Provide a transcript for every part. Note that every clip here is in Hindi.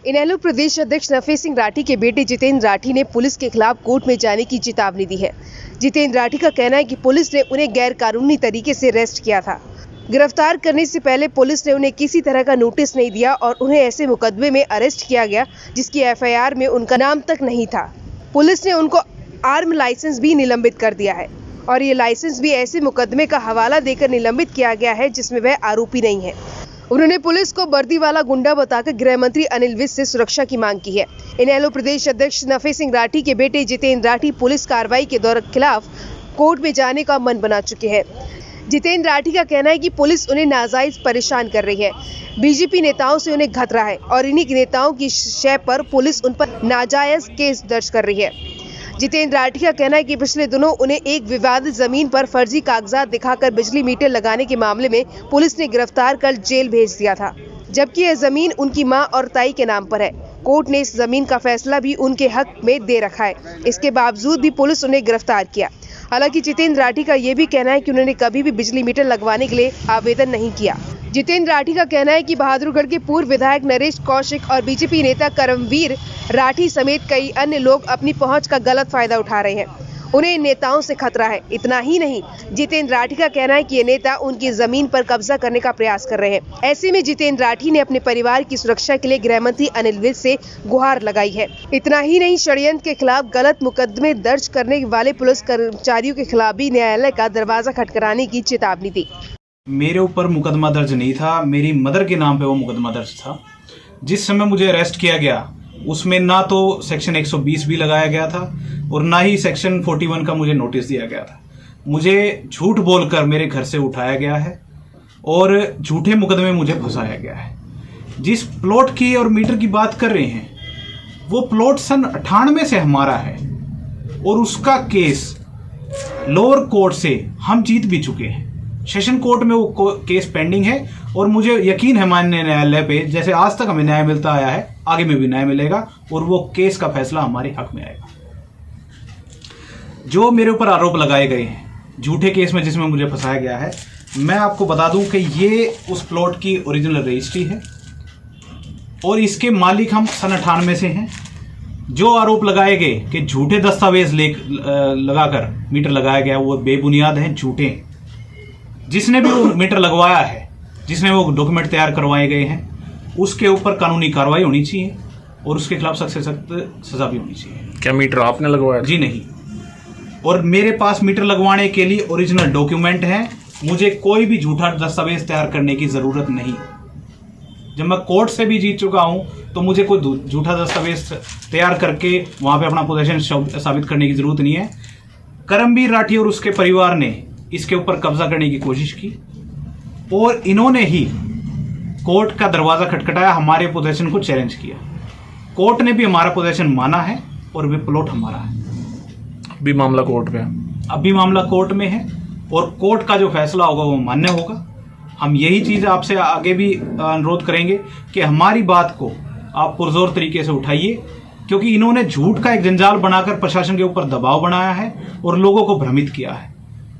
इनेलो प्रदेश अध्यक्ष नफे सिंह राठी के बेटे जितेंद्र राठी ने पुलिस के खिलाफ कोर्ट में जाने की चेतावनी दी है। जितेंद्र राठी का कहना है कि पुलिस ने उन्हें गैर कानूनी तरीके से अरेस्ट किया था। गिरफ्तार करने से पहले पुलिस ने उन्हें किसी तरह का नोटिस नहीं दिया और उन्हें ऐसे मुकदमे में अरेस्ट किया गया जिसकी एफआईआर में उनका नाम तक नहीं था। पुलिस ने उनको आर्म लाइसेंस भी निलंबित कर दिया है और ये लाइसेंस भी ऐसे मुकदमे का हवाला देकर निलंबित किया गया है जिसमें वह आरोपी नहीं है। उन्होंने पुलिस को वर्दी वाला गुंडा बताकर गृह मंत्री अनिल विज से सुरक्षा की मांग की है। इनेलो प्रदेश अध्यक्ष नफे सिंह राठी के बेटे जितेंद्र राठी पुलिस कार्रवाई के खिलाफ कोर्ट में जाने का मन बना चुके हैं। जितेंद्र राठी का कहना है कि पुलिस उन्हें नाजायज परेशान कर रही है। बीजेपी नेताओं से उन्हें खतरा है और इन्हीं नेताओं की शय पर पुलिस उन पर नाजायज केस दर्ज कर रही है। जितेंद्र राठी का कहना है कि पिछले दिनों उन्हें एक विवादित जमीन पर फर्जी कागजात दिखाकर बिजली मीटर लगाने के मामले में पुलिस ने गिरफ्तार कर जेल भेज दिया था, जबकि यह जमीन उनकी मां और ताई के नाम पर है। कोर्ट ने इस जमीन का फैसला भी उनके हक में दे रखा है। इसके बावजूद भी पुलिस उन्हें गिरफ्तार किया। हालांकि जितेंद्र राठी का यह भी कहना है कि उन्होंने कभी भी बिजली मीटर लगवाने के लिए आवेदन नहीं किया। जितेंद्र राठी का कहना है कि बहादुरगढ़ के पूर्व विधायक नरेश कौशिक और बीजेपी नेता करमवीर राठी समेत कई अन्य लोग अपनी पहुंच का गलत फायदा उठा रहे हैं। उन्हें इन नेताओं से खतरा है। इतना ही नहीं, जितेंद्र राठी का कहना है कि ये नेता उनकी जमीन पर कब्जा करने का प्रयास कर रहे हैं। ऐसे में जितेंद्र राठी ने अपने परिवार की सुरक्षा के लिए गृह मंत्री अनिल विज से गुहार लगाई है। इतना ही नहीं, षड्यंत्र के खिलाफ गलत मुकदमे दर्ज करने वाले पुलिस कर्मचारियों के खिलाफ भी न्यायालय का दरवाजा खटखटाने की चेतावनी दी। मेरे ऊपर मुकदमा दर्ज नहीं था, मेरी मदर के नाम पे वो मुकदमा दर्ज था। जिस समय मुझे अरेस्ट किया गया उसमें ना तो सेक्शन 120 भी लगाया गया था और ना ही सेक्शन 41 का मुझे नोटिस दिया गया था। मुझे झूठ बोलकर मेरे घर से उठाया गया है और झूठे मुकदमे मुझे फंसाया गया है। जिस प्लॉट की और मीटर की बात कर रहे हैं वो प्लॉट सन 98 से हमारा है और उसका केस लोअर कोर्ट से हम जीत भी चुके हैं। सेशन कोर्ट में वो केस पेंडिंग है और मुझे यकीन है माननीय न्यायालय पे, जैसे आज तक हमें न्याय मिलता आया है, आगे में भी न्याय मिलेगा और वो केस का फैसला हमारे हक में आएगा। जो मेरे ऊपर आरोप लगाए गए हैं झूठे केस में जिसमें मुझे फंसाया गया है, मैं आपको बता दूं कि ये उस प्लॉट की ओरिजिनल रजिस्ट्री है और इसके मालिक हम सन 98 से हैं। जो आरोप लगाए गए कि झूठे दस्तावेज लगाकर मीटर लगाया गया वो बेबुनियाद हैं, झूठे हैं। जिसने भी वो मीटर लगवाया है, जिसने वो डॉक्यूमेंट तैयार करवाए गए हैं, उसके ऊपर कानूनी कार्रवाई होनी चाहिए और उसके खिलाफ सख्त से सख्त सजा भी होनी चाहिए। क्या मीटर आपने लगवाया? जी नहीं। और मेरे पास मीटर लगवाने के लिए ओरिजिनल डॉक्यूमेंट है। मुझे कोई भी झूठा दस्तावेज तैयार करने की जरूरत नहीं। जब मैं कोर्ट से भी जीत चुका हूं तो मुझे कोई झूठा दस्तावेज तैयार करके वहां पे अपना पोजीशन साबित करने की जरूरत नहीं है। करमवीर राठी और उसके परिवार ने इसके ऊपर कब्जा करने की कोशिश की और इन्होंने ही कोर्ट का दरवाजा खटखटाया, हमारे पोजीशन को चैलेंज किया। कोर्ट ने भी हमारा पोजीशन माना है और वे प्लॉट हमारा है। अभी मामला कोर्ट में है। अभी मामला कोर्ट में है और कोर्ट का जो फैसला होगा वो मान्य होगा। हम यही चीज आपसे आगे भी अनुरोध करेंगे कि हमारी बात को आप पुरजोर तरीके से उठाइए, क्योंकि इन्होंने झूठ का एक जंजाल बनाकर प्रशासन के ऊपर दबाव बनाया है और लोगों को भ्रमित किया है।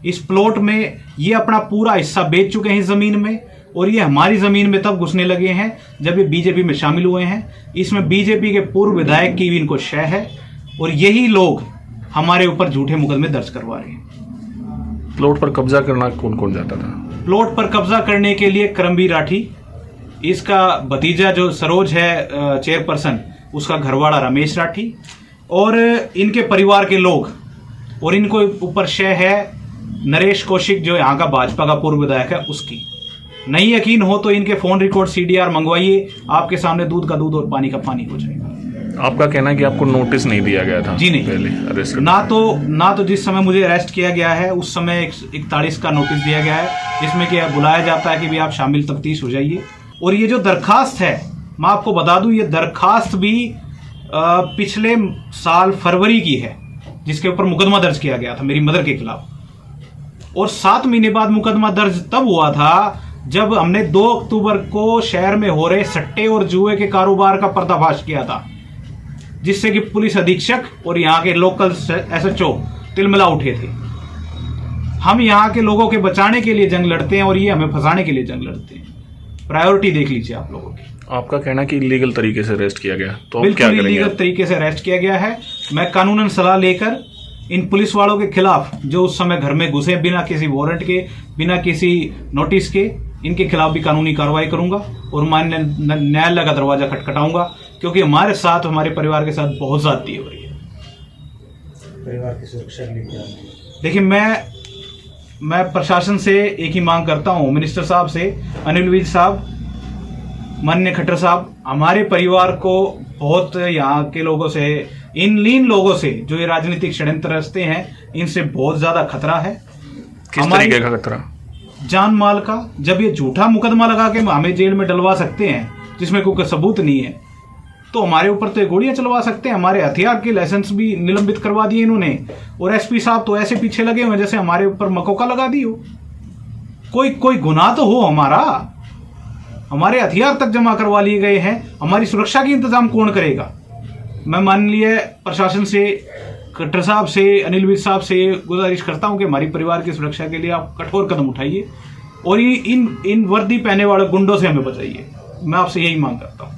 इस प्लॉट में ये अपना पूरा हिस्सा बेच चुके हैं इस जमीन में और ये हमारी जमीन में तब घुसने लगे हैं जब ये बीजेपी में शामिल हुए हैं। इसमें बीजेपी के पूर्व विधायक की भी इनको शय है और यही लोग हमारे ऊपर झूठे मुकदमे दर्ज करवा रहे हैं। प्लॉट पर कब्जा करना कौन कौन जाता था? प्लॉट पर कब्जा करने के लिए करमवीर राठी, इसका भतीजा जो सरोज है चेयरपर्सन, उसका घरवाड़ा रमेश राठी और इनके परिवार के लोग, और इनको ऊपर शय है नरेश कौशिक जो यहाँ का भाजपा का पूर्व विधायक है उसकी। नहीं यकीन हो तो इनके फोन रिकॉर्ड CDR मंगवाइए, आपके सामने दूध का दूध और पानी का पानी हो जाएगा। आपका कहना है कि आपको नोटिस नहीं दिया गया था? जी नहीं, पहले अरेस्ट ना तो जिस समय मुझे अरेस्ट किया गया है उस समय 41 का नोटिस दिया गया है जिसमें कि बुलाया जाता है कि भी आप शामिल तफ्तीश हो जाइए। और ये जो दरखास्त है, मैं आपको बता दूं, ये दरखास्त भी पिछले साल फरवरी की है जिसके ऊपर मुकदमा दर्ज किया गया था मेरी मदर के खिलाफ। और 7 महीने बाद मुकदमा दर्ज तब हुआ था जब हमने 2 अक्टूबर को शहर में हो रहे सट्टे और जुए के कारोबार का पर्दाफाश किया था, जिससे कि पुलिस अधीक्षक और यहाँ के लोकल SHO तिलमिला उठे थे। हम यहाँ के लोगों के बचाने के लिए जंग लड़ते हैं और ये हमें फंसाने के लिए जंग लड़ते हैं। प्रायोरिटी देख लीजिए आप लोगों की। आपका कहना है कि इलीगल तरीके से अरेस्ट किया गया, तो अब क्या बिल्कुल करेंगे इलीगल आप? तरीके से अरेस्ट किया गया है। मैं कानूनन सलाह लेकर इन पुलिस वालों के खिलाफ जो उस समय घर में घुसे बिना किसी वारंट के, बिना किसी नोटिस के, इनके खिलाफ भी कानूनी कार्रवाई करूंगा और मान्य न्यायालय का दरवाजा खटखटाऊंगा, क्योंकि हमारे साथ, हमारे परिवार के साथ बहुत ज्यादती हो रही है। परिवार की सुरक्षा के लिए क्या? देखिए, मैं प्रशासन से एक ही मांग करता हूं, मिनिस्टर साहब से, अनिल विज साहब, माननीय खट्टर साहब, हमारे परिवार को बहुत, यहाँ के लोगों से, इन लोगों से जो ये राजनीतिक षड्यंत्र रचते हैं, इनसे बहुत ज्यादा खतरा है। किस तरीके का खतरा? जान माल का। जब ये झूठा मुकदमा लगा के हमें जेल में डलवा सकते हैं जिसमें कोई सबूत नहीं है, तो हमारे ऊपर तो ये गोलियां चलवा सकते हैं। हमारे हथियार के लाइसेंस भी निलंबित करवा दिए इन्होंने, और एसपी साहब तो ऐसे पीछे लगे हुए जैसे हमारे ऊपर मकोका लगा दी हो। कोई गुनाह तो हो हमारा, हमारे हथियार तक जमा करवा लिए गए हैं, हमारी सुरक्षा की इंतजाम कौन करेगा? मैं माननीय प्रशासन से, खट्टर साहब से, अनिल विज साहब से गुजारिश करता हूं कि हमारी परिवार की सुरक्षा के लिए आप कठोर कदम उठाइए और इन वर्दी पहने वाले गुंडों से हमें बचाइए। मैं आपसे यही मांग करता हूं।